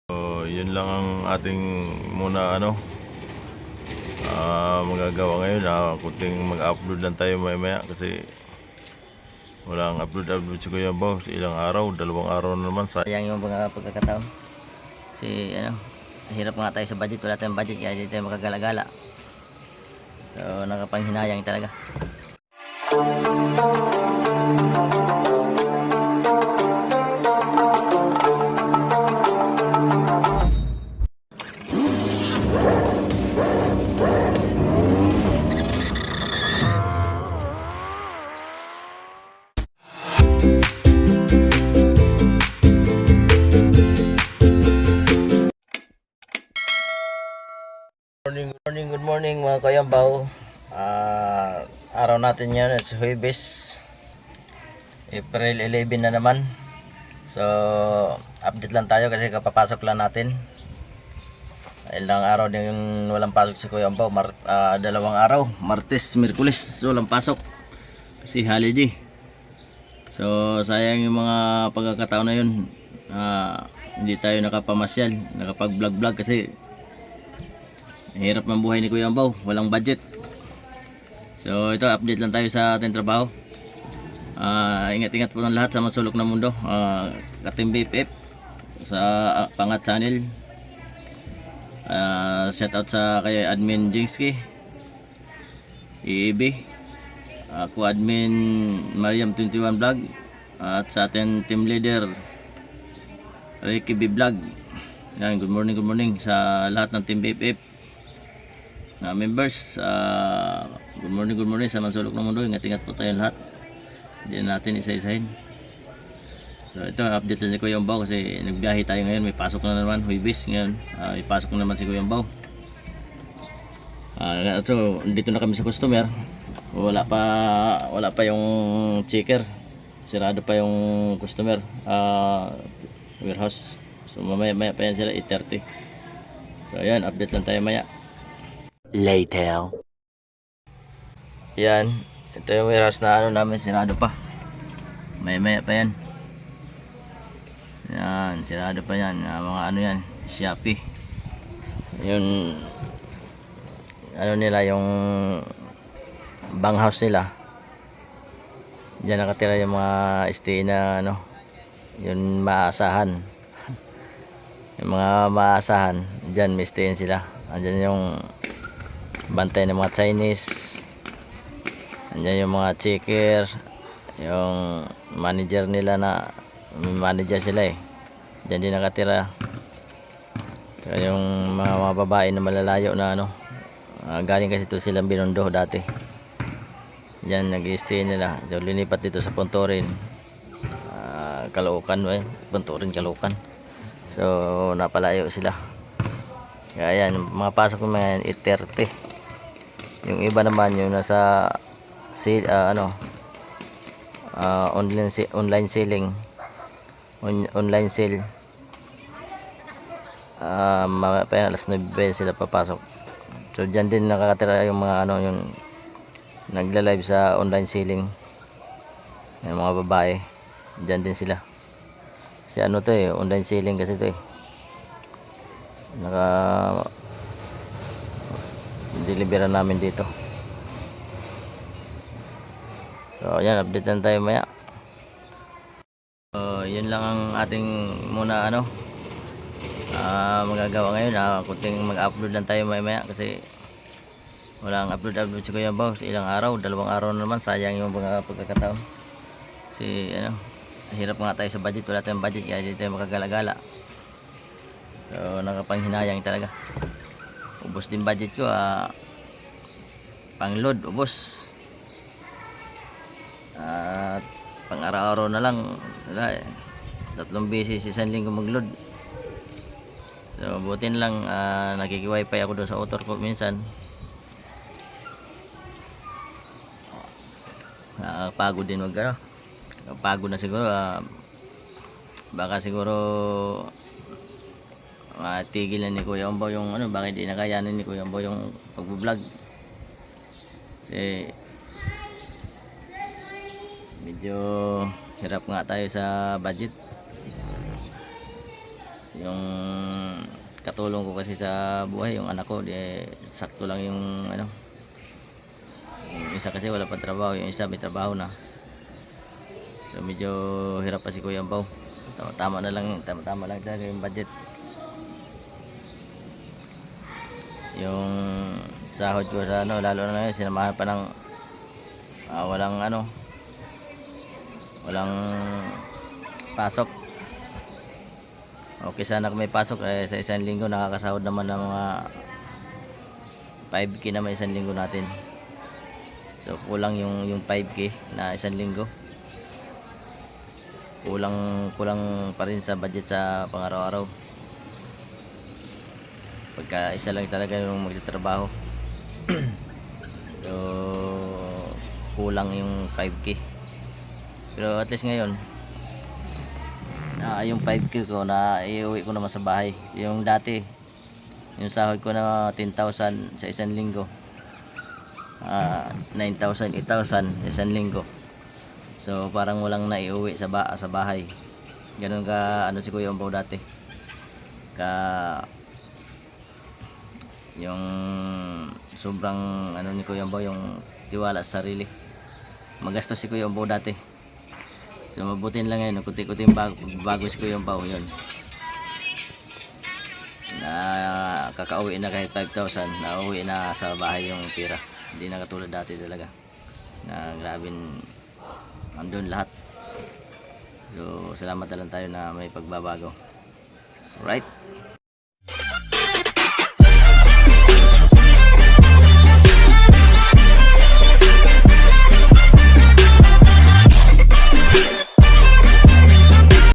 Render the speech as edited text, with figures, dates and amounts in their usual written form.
So, yun lang ang ating muna magagawa ngayon. Kunting mag-upload lang tayo maya kasi walang upload si Kuya Boss. Ilang araw, 2 araw na naman. Sayang yung mga pagkakataon. Kasi hirap nga tayo sa budget. Wala tayong budget kaya hindi tayo makagala-gala. So nakapanghinayang talaga. Good morning mga kayambaw. Araw natin yan, it's Huwebes, April 11 na naman. So update lang tayo kasi kapapasok lang natin. Ilang araw din yung walang pasok si Kuya Ambaw. 2 araw, Martes, Miyerkules walang pasok kasi holiday. So sayang yung mga pagkakataon na yun. Hindi tayo nakapamasyal, nakapag-vlog kasi hirap ng buhay ni Kuya Ambaw, walang budget. So ito, update lang tayo sa ating trabaho. Ingat-ingat po ng lahat sa masulok na mundo. Kating BFF sa Pangat Channel. Shout out sa kay Admin Jingski, EEB, ako Admin Mariam 21 Vlog, at sa ating team leader Ricky B Vlog. Yan, good morning sa lahat ng team BFF members. Good morning sa mansulok ng mundo. Ingat-ingat po tayo lahat. Hindi natin isa-isahin. So ito, update na si Kuya Ambaw kasi nagbiyahe tayo ngayon. May pasok na naman, Huwebes ngayon. May pasok na naman si Kuya Ambaw. So dito na kami sa customer. Wala pa yung checker. Sirado pa yung customer warehouse. So mamaya pa yan sila 8:30. So ayan, update lang tayo maya. Later. Yan, ito yung warehouse na namin, sirado pa. Maya pa yan. Yan, sirado pa yan. Mga yan, Shopee. Yun, nila, yung banghouse nila. Diyan nakatira yung mga stay na yung maasahan. Yung mga maasahan, diyan may stayin sila. Andiyan yung bantay ng mga Chinese, andyan yung mga checker, yung manager nila na may manager sila dyan din nakatira. So yung mga babae na malalayo na galing kasi ito silang Binondo dati, dyan nag-i-stay nila. So linipat dito sa Pontorin, Caloocan, Pontorin, Caloocan. So napalayo sila, kaya yan, mga pasok ng mga 8:30. Yung iba naman yung nasa online selling, online sale. Mamaya alas 9 sila papasok. So dyan din nakakatira yung mga yung nagla-live sa online selling, yung mga babae. Dyan din sila kasi to online selling kasi to deliveran namin dito. So yan, update lang tayo maya. So yun lang ang ating muna magagawa ngayon. Kunting mag-upload lang tayo maya kasi walang upload si Kuya Ambaw. Ilang araw, 2 araw na naman. Sayang yung mga pagkakataon kasi hirap nga tayo sa budget. Wala tayong budget kaya hindi tayo makagala-gala. So nakapanghinayang talaga. Ubos din budget ko, pang load ubos, at pang araw-araw na lang wala 3 beses isang linggo mag-load. So butin lang, nakiki-wifi ako doon sa autor ko minsan. Pagod din pagod na siguro. Baka siguro tigil na ni Kuya Ambaw yung bakit di nakayanin ni Kuya Ambaw yung pag-vlog kasi medyo hirap nga tayo sa budget. Yung katulong ko kasi sa buhay yung anak ko, di sakto lang yung ano. Yung isa kasi wala pa trabaho, yung isa may trabaho na. So medyo hirap pa si Kuya Ambaw. Tama lang talaga yung budget. Yung sahod ko sa ano, lalo na ngayon sinamahan pa ng walang pasok. Okay sana kung may pasok, sa isang linggo nakakasahod naman ng mga 5K naman isang linggo natin. So kulang yung 5K na isang linggo. Kulang pa rin sa budget sa pang-araw-araw. Pagka isa lang talaga yung magtatrabaho. So kulang yung 5K. Pero at least ngayon yung 5K ko na iuwi ko naman sa bahay. Yung dati yung sahod ko na 10,000 sa isang linggo, 9,000, 8,000 sa isang linggo. So parang walang naiuwi sa bahay. Ganun ka ano si Kuya Ambaw dati. Yung sobrang ano ni Kuya Ambaw, yung tiwala sa sarili. Magastos si Kuya Ambaw dati. So mabutin lang ngayon, kunti-kunti bago si Kuya Ambaw yun. Na kakauwi na kahit 5,000, nauwi na sa bahay yung pira. Hindi na katulad dati talaga. Na grabing andun lahat. So salamat na lang tayo na may pagbabago. Right?